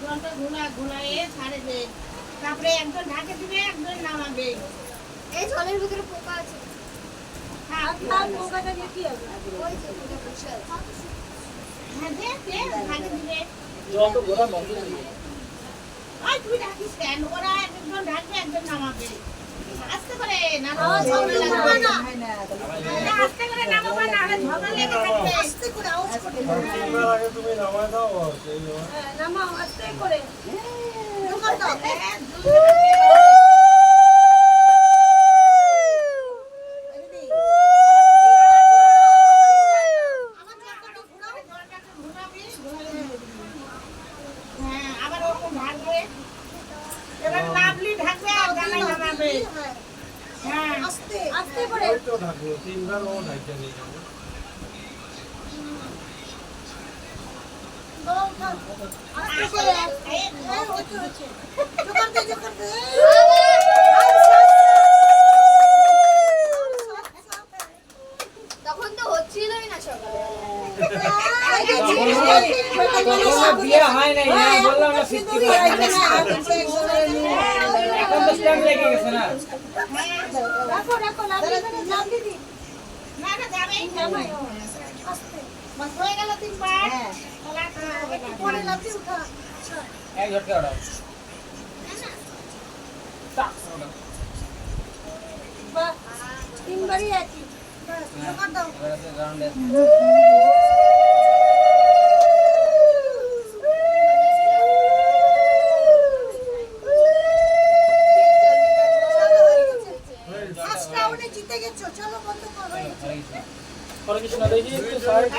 জলটা ঘোলায়ে ছাড়ে দে, তারপরে একজন ঢাকে দিবে, একজন নামাবে। এই জলের ভিতরে পোকা আছে। হ্যাঁ, পোকা থাকলে কি হবে? ওই যে পোকা বসে আছে। হ্যাঁ, দে, ঢাকে দিবে। জল তো ঘোরা বন্ধ নেই। ওই তুই ঢাকিস কেন? ওরা একজন ঢাকবে, একজন নামাবে। আস্তে করে নামাবে, আওয়াজ ঝগড়া করবে লাগবে না। না। আস্তে করে নামাবে, নাহলে ঝগড়া লেগে থাকবে। আস্তে করে আওয়াজ করবে। আগে তুমি নামায় দাও সেই হ্যাঁ, নামাও আস্তে করে। দোকান দাও। হ্যাঁ, হ্যাঁ, আবার ওরকম ঢাকবে। এবার নামলি ঢাকবে আর গানায় নামাবে। হ্যাঁ, আস্তে আস্তে করে। ওই তো ঢাকলো তিনবার ও ঢাকতে নিয়ে যাবে আস্তে করে। এই, এই হচ্ছে হচ্ছে। দোকান দে। তখন তো হচ্ছিলই না সকালে। বিয়ে হয় নাই না বললাম না 50 এখন তো টাইম লেগে গেছে না। রাখো রাখো নাম দিদি। না, না, যাবেই না। আস্তে। বাস হয়ে গেল 3 বার। তাহলে আর খাওয়া হবে না। পরে লাফি উঠা। এক ঝটকা ওড়াও। টাক ওড়াও। বাহ, তিনবারই একই। দোকান দাও। এবারে তো রাউন্ড আছে। ফার্স্ট রাউন্ডে জিতে গেছো। চলো বন্ধ করো। হরে কৃষ্ণ দেখি একটু সাইড